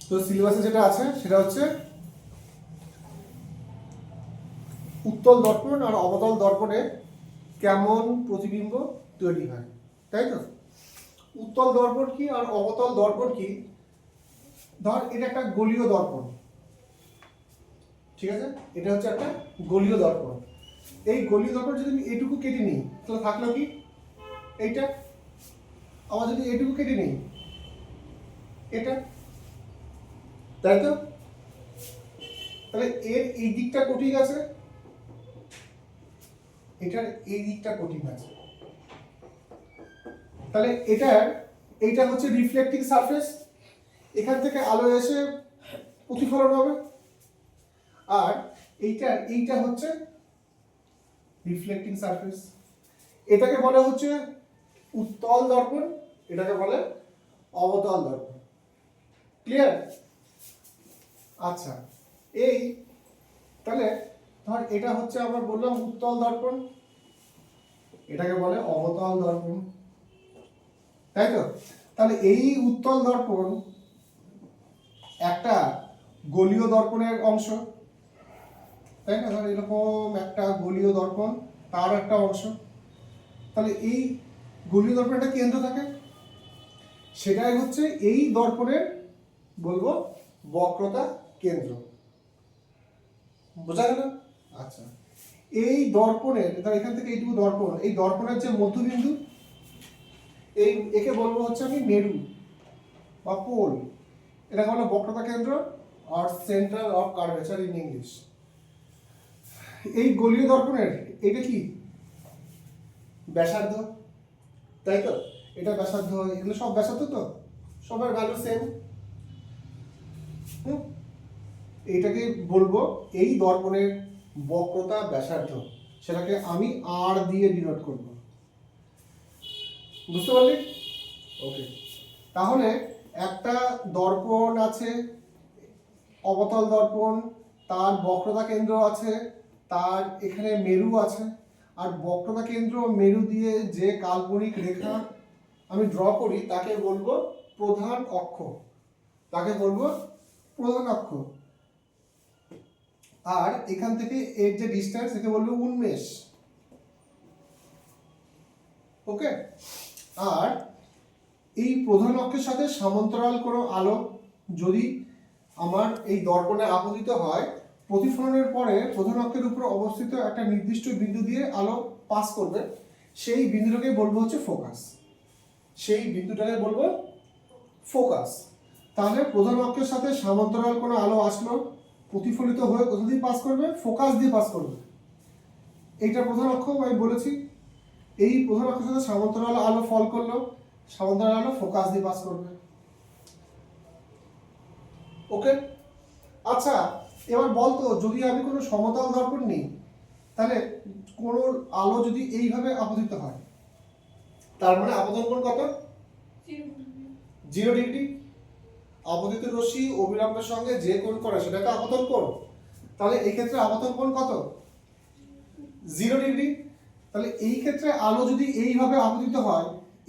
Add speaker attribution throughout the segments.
Speaker 1: তো সিলেবাসে যেটা আছে সেটা হচ্ছে উত্তল দর্পণ আর অবতল দর্পণে কেমন প্রতিবিম্ব তৈরি হয়, তাই তো? উত্তল দর্পণ কি আর অবতল দর্পণ কি? ধর এটা একটা গোলীয় দর্পণ, ঠিক আছে? এটা হচ্ছে একটা গোলীয় দর্পণ। এই গোলীয় দর্পণ যদি আমি এটুকু কেটে নিই তাহলে থাকলো কি এইটা, আবার যদি এটুকু কেটে নিই এটা, তাই তো? তাহলে এর এই দিকটা কঠিন আছে, এটার এই দিকটা কঠিন আছে। তাহলে এইটা হচ্ছে রিফ্লেক্টিং সারফেস, এখান থেকে আলো এসে প্রতিফলন হবে। আর এইটা হচ্ছে রিফ্লেক্টিং সারফেস, এটাকে বলে হচ্ছে উত্তল দর্পণ, এটাকে বলে অবতল দর্পণ। ক্লিয়ার? আচ্ছা, এই তাহলে ধর এটা হচ্ছে আমরা বললাম উত্তল দর্পণ, এটাকে বলে অবতল দর্পণ, তাই তো? তাহলে এই উত্তল দর্পণ একটা গোলীয় দর্পণের অংশ, তাই না? ধর এরকম একটা গোলীয় দর্পণ, তার একটা অংশ। তাহলে এই গোলীয় দর্পণের একটা কেন্দ্র থাকে, সেটাই হচ্ছে এই দর্পণের বলবো বক্রতা কেন্দ্র। বোঝা গেল? আচ্ছা, এই দর্পণের ধর এখান থেকে এইটুকু দর্পণ, এই দর্পণের যে মধ্যবিন্দু, একে বলবো হচ্ছে আমি মেরু বা পোল, এটাকে বলে বক্রতা কেন্দ্র আর centre of curvature in English. এই গোলীয় দর্পণের এটা কি ব্যাসার্ধ, তাই তো? এটা ব্যাসার্ধ, এগুলো সব ব্যাসার্ধ তো, সবার ভ্যালু সেম। এইটাকে বলবো এই দর্পণের বক্রতা ব্যাসার্ধ, সেটাকে আমি আর দিয়ে ডিনোট করব। বুঝতে পারলি? ওকে, তাহলে একটা দর্পণ আছে, অবতল দর্পণ, তার বক্রতা কেন্দ্র আছে, তার এখানে মেরু আছে, আর বক্রতা কেন্দ্র মেরু দিয়ে যে কাল্পনিক রেখা আমি ড্র করি তাকে বলবো প্রধান অক্ষ, তাকে বলবো প্রধান অক্ষ। আর এখান থেকে এর যে ডিসটেন্স একে বলবো উন্মেষ। ওকে, আর এই প্রধান অক্ষের সাথে সমান্তরাল কোনো আলো যদি আমার এই দর্পণে আপতিত হয়, প্রতিফলনের পরে প্রধান অক্ষের উপর অবস্থিত একটা নির্দিষ্ট বিন্দু দিয়ে আলো পাস করবে, সেই বিন্দুটাকে বলবো হচ্ছে ফোকাস, সেই বিন্দুটাকে বলবো ফোকাস। তাহলে প্রধান অক্ষের সাথে সমান্তরাল কোনো আলো আসলো, প্রতিফলিত হয়ে কোথা দিয়ে পাস করবে? ফোকাস দিয়ে পাস করবে। এইটা প্রধান অক্ষ আমি বলেছি, এই প্রধান অক্ষের সাথে সমান্তরাল আলো ফল করলো, সমান্তরাল আলো ফোকাস দিয়ে পাস করবে। ওকে, আচ্ছা এবার বলতো যদি আমি কোনো সমতল দর্পণ নিই, তাহলে কোনো আলো যদি এইভাবে আপতিত হয়, তার মানে আপতন কোণ কত? 0 ডিগ্রি। আপতিত রশ্মি অবিলম্বের সঙ্গে যে কোণ করে সেটাকে আপতন কোণ। তাহলে এই ক্ষেত্রে আপতন কোণ কত? 0 ডিগ্রি। তাহলে এই ক্ষেত্রে আলো যদি এইভাবে আপতিত হয়,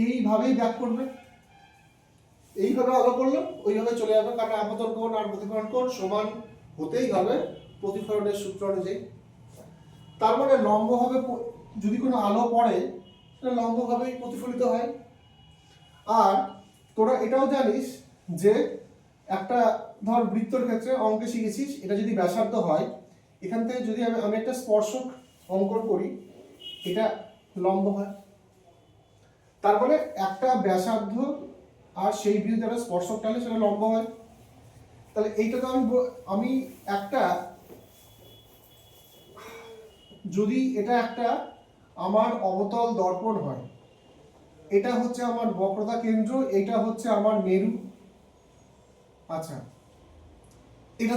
Speaker 1: এইভাবেই ব্যাক করবে, এইভাবে আলো করলো ওইভাবে চলে যাবে, কারণ আপতন কোণ আর প্রতিফলন কোণ সমান হতেই হবে প্রতিফলনের সূত্র অনুযায়ী। তার মানে লম্বভাবে যদি কোনো আলো পড়ে সেটা লম্বভাবেই প্রতিফলিত হয়। আর তোরা এটাও জানিস যে একটা ধর বৃত্তর ক্ষেত্রে অঙ্কে শিখেছিস, এটা যদি ব্যাসার্ধ হয়, এখান থেকে যদি আমি একটা স্পর্শক অঙ্কন করি, এটা লম্ব হয়। তার মানে একটা ব্যাসার্ধ আর সেই বিন্দুতে একটা স্পর্শক টানলে সেটা লম্ব হয়। তাহলে এইটা তো আমি একটা, যদি এটা একটা আমার অবতল দর্পণ হয়, এটা হচ্ছে আমার বক্রতা কেন্দ্র, এটা হচ্ছে আমার মেরু। আচ্ছা, এটা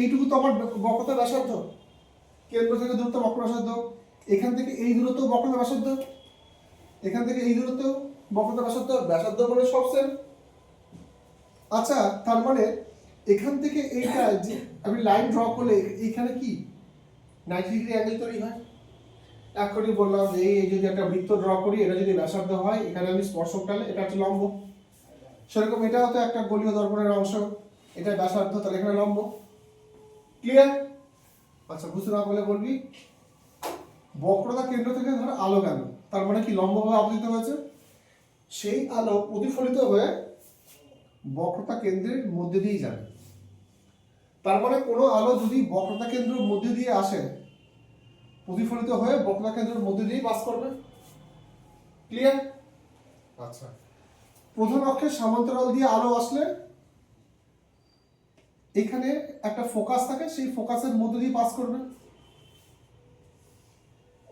Speaker 1: এইটুকু তো আমার বক্রতা ব্যাসার্ধ, কেন্দ্র থেকে দূরত্ব বক্র ব্যাসার্ধ, এখান থেকে এই দূরত্ব বক্রতা ব্যাসার্ধ, এখান থেকে এই দূরত্ব বক্রতা ব্যাসার্ধ, ব্যাসার্ধ মানে সব সেম। আচ্ছা, তার মানে এখান থেকে এইটা যে আমি লাইন ড্র করলে এইখানে কি 90 ডিগ্রি অ্যাঙ্গেল তৈরি হয়। এখনই বললাম যে এই যদি একটা বৃত্ত ড্র করি, এটা যদি ব্যাসার্ধ হয়, এখানে আমি স্পর্শক টানলে এটা হচ্ছে লম্ব। সেরকম এটাও তো একটা গোলীয় দর্পণের অংশ, এটা ব্যাসার্ধ, তাহলে এখানে লম্ব। ক্লিয়ার? আচ্ছা, বুঝতে না পারলে বলবি বক্রতা কেন্দ্র থেকে ধর আলো গেল, তার মানে কি লম্বভাবে আপতিত হয়েছে, সেই আলো প্রতিফলিত হয়ে বক্রতা কেন্দ্রের মধ্যে দিয়ে যাবে। তার মানে কোনো আলো যদি বক্রতা কেন্দ্রের মধ্যে দিয়ে আসে, প্রতিফলিত হয়ে বক্রতা কেন্দ্রের মধ্যে দিয়েই পাস করবে। ক্লিয়ার? আচ্ছা, প্রধান অক্ষের সমান্তরাল দিয়ে আলো আসলে এখানে একটা ফোকাস থাকে, সেই ফোকাসের মধ্যে দিয়ে পাস করবে।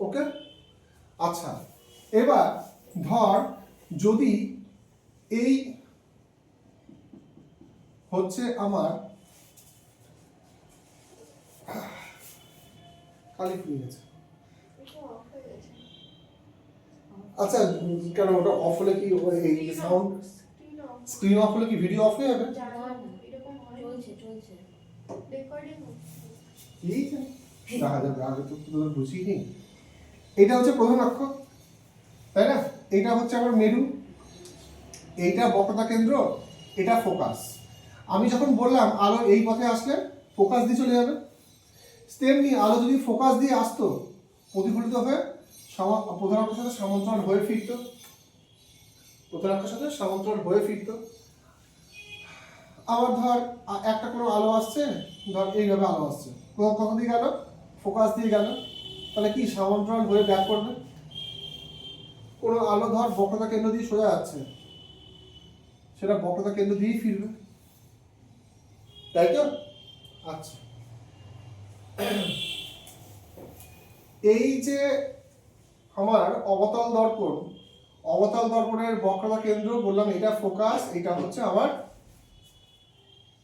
Speaker 1: ওকে? আচ্ছা, এবার ধর যদি এই হচ্ছে আমার খালি হয়ে গেছে। আচ্ছা, কেন ওটা অফ হলে কি এই সাউন্ড স্ক্রিন অফ হলে কি ভিডিও অফ হয়ে যাবে? এই যে দেখা যাবে, আগে তো তোদের বুঝিনি। এটা হচ্ছে প্রধান অক্ষ, তাই না? এটা হচ্ছে আমার মেরু, এইটা বক্রতা কেন্দ্র, এটা ফোকাস। আমি যখন বললাম আলো এই পথে আসলে ফোকাস দিয়ে চলে যাবে, তেমনি আলো যদি ফোকাস দিয়ে আসতো, প্রতিফলিত হয়ে প্রধান অক্ষের সাথে সমান্তরাল হয়ে ফিরত, প্রধান অক্ষের সাথে সমান্তরাল হয়ে ফিরত। আবার ধর একটা কোনো আলো আসছে, ধর এইভাবে আলো আসছে, কখন দিয়ে গেল? ফোকাস দিয়ে গেল, তাহলে কি সমান্তরাল হয়ে ব্যাক করবে। কোনো আলো ধর বক্রতা কেন্দ্র দিয়ে সোজা যাচ্ছে, সেটা বক্রতা কেন্দ্র দিয়েই ফিরবে, তাই তো? আচ্ছা, এই যে আমার অবতল দর্পণ, অবতল দর্পণের বক্রতা কেন্দ্র বললাম এটা ফোকাস, এটা হচ্ছে আমার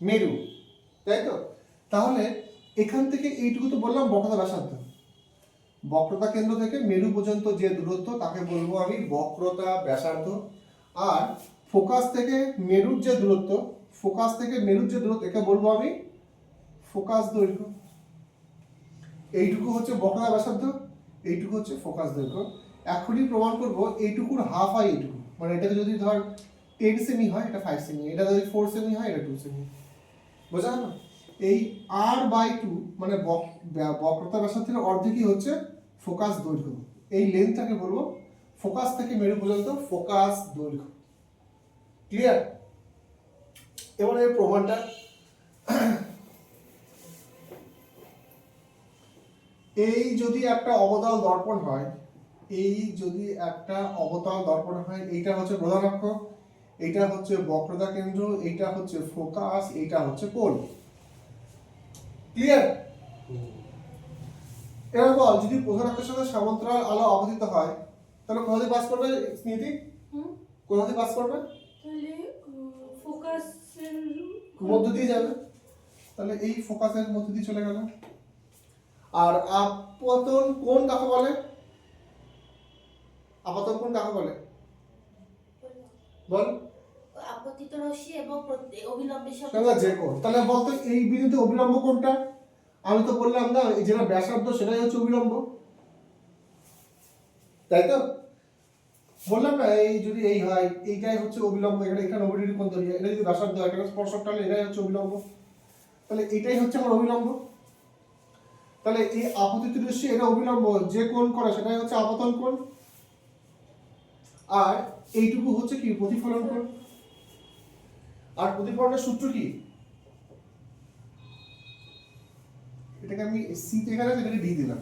Speaker 1: মেরু, তাই তো? তাহলে এখান থেকে এইটুকু তো বললাম বক্রতা ব্যাসার্ধ, বক্রতা কেন্দ্র থেকে মেরু পর্যন্ত যে দূরত্ব তাকে বলবো আমি বক্রতা ব্যাসার্ধ। আর ফোকাস থেকে মেরুর যে দূরত্ব, ফোকাস থেকে মেরুর যে দূরত্ব, একে বলবো আমি ফোকাস দৈর্ঘ্য। এইটুকু হচ্ছে বক্রতা ব্যাসার্ধ, এইটুকু হচ্ছে ফোকাস দৈর্ঘ্য। এখনই প্রমাণ করব এইটুকুর হাফ হয় এইটুকু, মানে এটাকে যদি ধর 10 সেমি হয়, এটা 5 সেমি, এটা যদি 4 সেমি হয়, এটা 2 সেমি। বোঝা গেল? এই r/2 মানে বক্রতা ব্যাসার্ধের অর্ধেকই হচ্ছে ফোকাস দৈর্ঘ্য। এই লেন্থটাকে বলবো ফোকাস থেকে মেরু পর্যন্ত ফোকাস দৈর্ঘ্য। ক্লিয়ার? এবার এই প্রমাণটা, এই যদি একটা অবতল দর্পণ হয়, এই যদি একটা অবতল দর্পণ হয়, এইটা হচ্ছে প্রধান অক্ষ, এইটা হচ্ছে বক্রতা কেন্দ্র, এইটা হচ্ছে ফোকাস, এইটা হচ্ছে কোণ। ক্লিয়ার? এবার বল, যদি প্রধান অক্ষের সাথে সমান্তরাল আলো আপতিত হয়, তাহলে কোথা দিয়ে পাস করবে স্মৃতি? কোথা দিয়ে পাস করবে?
Speaker 2: তাহলে ফোকাসের
Speaker 1: মধ্য দিয়ে যাবে, তাহলে এই ফোকাসের মধ্য দিয়ে চলে গেল। আর আপতন কোণ কাকে বলে? আপতন কোণ কাকে বলে বল?
Speaker 2: আপতিত রশ্মি এবং অবিলম্বের সাথে
Speaker 1: সঙ্গে যে কোণ, তাহলে বলতো এই বিন্দুতে অবিলম্ব কোণটা? আমি তো বললাম না, এই যেটা ব্যাসার্ধ সেটাই হচ্ছে অবিলম্ব, তাই তো? বললাম না, এই যদি এই হয়, এইটাই হচ্ছে অবিলম্ব, এখানে এখানে 90 ডিগ্রি কোণ তৈরি হয়, এটা যদি ব্যাসার্ধ হয়, এখানে স্পর্শক টানলে এটাই হচ্ছে অবিলম্ব, তাহলে এটাই হচ্ছে আমার অবিলম্ব। তাহলে এই আপতিত রশ্মি এটা অবিলম্ব, যে কোণ করে সেটাই হচ্ছে আপতন কোণ, আর এইটুকু হচ্ছে কি প্রতিফলন কোণ। আর প্রতিফলনের সূত্র কি? এটাকে আমি সি তে এখানে এটাকে ডি দিলাম।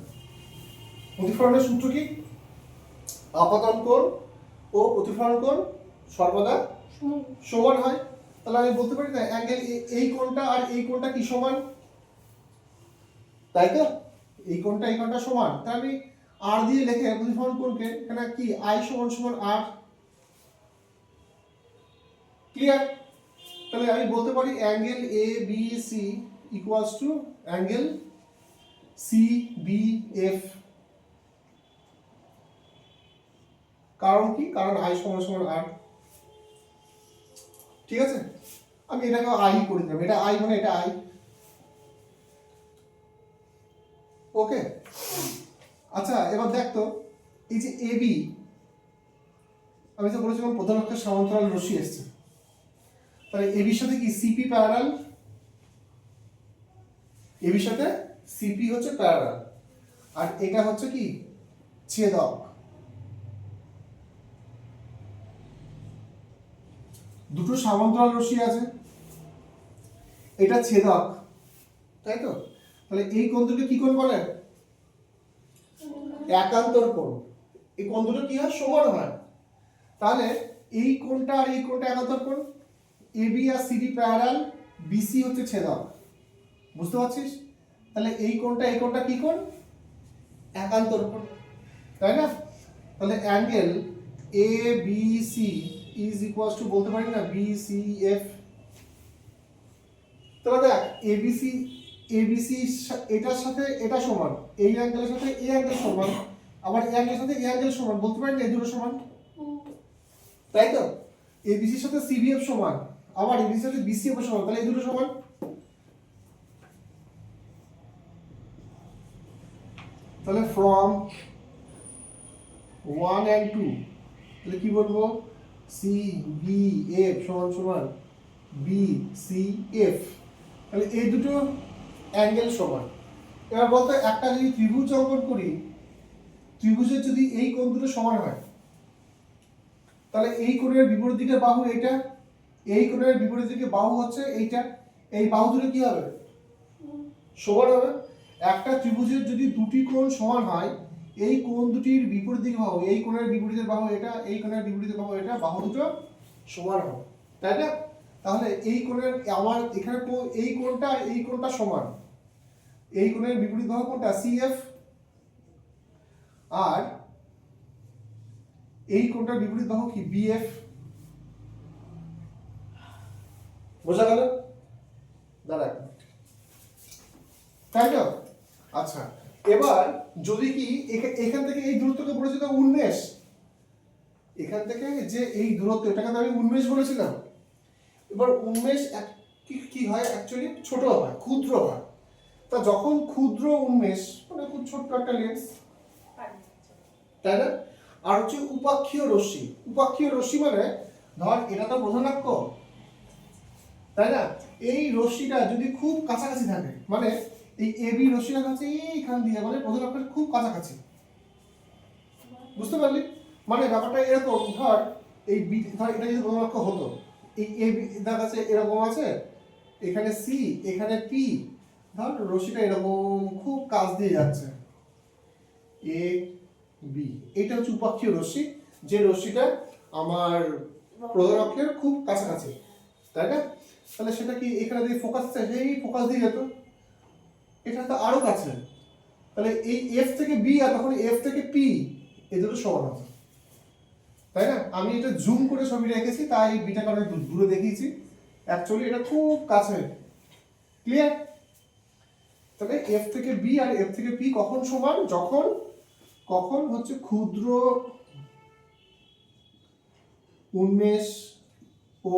Speaker 1: প্রতিফলনের সূত্র কি? আপতন কোণ ও প্রতিফলন কোণ সর্বদা সমান হয়। তাহলে আমি বলতে পারি না অ্যাঙ্গেল এই কোণটা আর এই কোণটা কি সমান, তাই তো? এই কোণটা সমান, তাহলে আমি আর দিয়ে লিখে প্রতিফলন কোণকে এখানে কি আই সমান সমান আর। ক্লিয়ার? তাহলে আমি বলতে পারি angle A B C equals to angle C B F. কারণ কি? কারণ আই সমান সমান আর। ঠিক আছে, আমি এটাকে আই করে দিলাম, এটা আই মানে এটা আই। ওকে, আচ্ছা এবার দেখ তো, এই যে এবি, আমি তো বলেছিলাম প্রধান অক্ষের সমান্তরাল রশ্মি এসছে, তাহলে এবির সাথে কি সিপি প্যারালাল, এবির সাথে সিপি হচ্ছে প্যারালাল, আর এটা হচ্ছে কি ছেদক। দুটো সমান্তরাল রশ্মি আছে, এটা ছেদক, তাই তো? তাহলে এই কোণ দুটো কি কোণ বলে? একান্তর কোণ। এই কোণ দুটো কি হয়? সমান হয়। তাহলে এই কোণটা আর এই কোণটা একান্তর কোণ, এবি আর সিডি প্যারালাল, বিসি হচ্ছে ছেদক। বুঝতে পারছিস? তাহলে এই কোণটা কি কোণ? একান্তর কোণ, তাই না? তাহলে angle A B C is equals to বলতে পারি না বি সি এফ। তাহলে দেখ এবিসি, এবিসি এটার সাথে এটা সমান, এই অ্যাঙ্গেলের সাথে এই অ্যাঙ্গেল সমান, আবার এই অ্যাঙ্গেলের সাথে এই অ্যাঙ্গেল সমান, বলতে পারি না এই দুটো সমান, তাই তো? এবিসির সাথে সিবিএফ সমান, আবার এবিসির সাথে বিসিএফ সমান, তাহলে এই দুটো সমান। তাহলে ফ্রম 1 and 2, তাহলে কি বলবো? সি বি এফ সমান সমান বি সি এফ। তাহলে এই দুটো অ্যাঙ্গেল সমান। এবার বলতো একটা যদি ত্রিভুজ অঙ্কন করি, ত্রিভুজের যদি এই কোণ দুটো সমান হয়, তাহলে এই কোণের বিপরীত দিকের বাহু এইটা, এই কোণের বিপরীত দিকের বাহু হচ্ছে এইটা, এই বাহু দুটো কি হবে? সমান হবে। একটা ত্রিভুজের যদি দুটি কোণ সমান হয়, এই কোণ দুটির বিপরীত দিক বাহু, এই কোণের বিপরীতের বাহু এটা, এই কোণের বিপরীতের বাহু এটা, বাহু দুটো সমান হবে, তাই না? তাহলে এই কোণের আমার এখানে এই কোণটা আর এই কোণটা সমান, এই কোণের বিপরীত বাহু কোনটা? সিএফ। আর এই কোণটার বিপরীত বাহু কি? বিএফ। বোঝা গেল? দাঁড়া, তাই তো? আচ্ছা এবার যদি কি এখান থেকে এই দূরত্বকে বলেছিলাম 19, এখান থেকে যে এই দূরত্ব এটাকে আমি 19 বলেছিলাম। এবার 19 কি হয়? অ্যাকচুয়ালি ছোট হয়, ক্ষুদ্র হয়। তা যখন ক্ষুদ্র 19 মানে খুব ছোট্ট একটা লেন্স, তাই না? আর হচ্ছে উপাক্ষীয় রশ্মি। উপাক্ষীয় রশ্মি মানে ধর এটা তো প্রধান অক্ষ, তাই না? এই রশ্মিটা যদি খুব কাছাকাছি থাকে, মানে এই এবি রশ্মিটা কাছে এইখান দিয়ে, মানে প্রধান অক্ষের খুব কাছাকাছি, বুঝতে পারলি? মানে ব্যাপারটা এরকম, ধর এই বি, ধর এটা যদি প্রধান অক্ষ হতো, এই এবি তার কাছে এরকম আছে, এখানে সি, এখানে পি, ধর রশ্মিটা এরকম খুব কাছ দিয়ে যাচ্ছে, এ বি, এটা হচ্ছে উপাক্ষীয় রশ্মি, যে রশ্মিটা আমার প্রধান অক্ষের খুব কাছাকাছি, তাই না? তাহলে সেটা কি এখানে দিয়ে ফোকাস আছে, সেই ফোকাস দিয়ে যেত, এটা তো আরো কাছে, তাহলে এই এফ থেকে বি আর তখন এফ থেকে পি এই দুটো সমান হবে, তাই না? আমি এটা জুম করে ছবিটা এঁকেছি, তাই বিটাকে অনেক দূরে দেখিয়েছি, অ্যাকচুয়ালি এটা খুব কাছে। ক্লিয়ার? তাহলে এফ থেকে বি আর এফ থেকে পি কখন সমান? কখন হচ্ছে ক্ষুদ্র 19 ও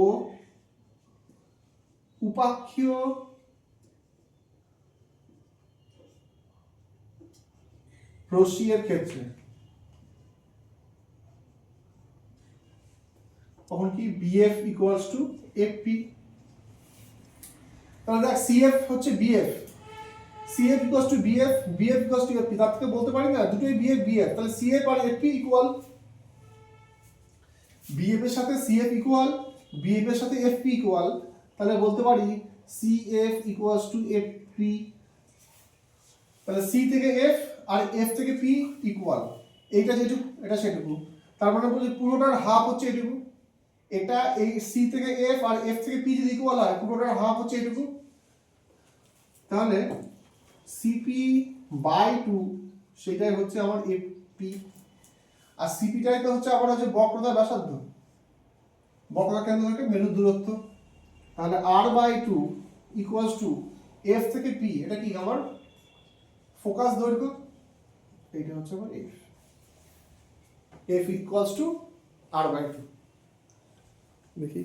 Speaker 1: উপাক্ষীয় রশ্মি এর ক্ষেত্রে, তখন কি বিএফ ইকুয়ালস টু এফপি। তাহলে দেখ সিএফ হচ্ছে BF, CF equals to BF, BF equals to FP, তার থেকে বলতে পারি না দুটোই বিএফ বিএফ, তাহলে সিএফ আর এফপি ইকুয়াল, বিএফ এর সাথে সিএফ ইকুয়াল, বিএফ এর সাথে এফপি ইকুয়াল, তাহলে বলতে পারি সিএফ ইকুয়ালস টু এফপি। তাহলে সি থেকে এফ আর এফ থেকে পি ইকুয়াল, এইটা যেটুকু এটা সেটুকু, তার মানে বলছি পুরোটার হাফ হচ্ছে এটুকু, এটা এই সি থেকে এফ আর এফ থেকে পি যদি ইকুয়াল হয়, পুরোটার হাফ হচ্ছে এটুকু। তাহলে সিপি বাই 2 সেটাই হচ্ছে আমার এফপি, আর সিপিটাই তো হচ্ছে আমার হচ্ছে বক্রতার ব্যাসার্ধ, বক্রতার কেন্দ্র থেকে মেরুর দূরত্ব। তাহলে R by 2 equals to F থেকে পি, এটা কি আমার ফোকাস দৈর্ঘ্য, এইটা হচ্ছে আমার F, F equals to R by 2। দেখি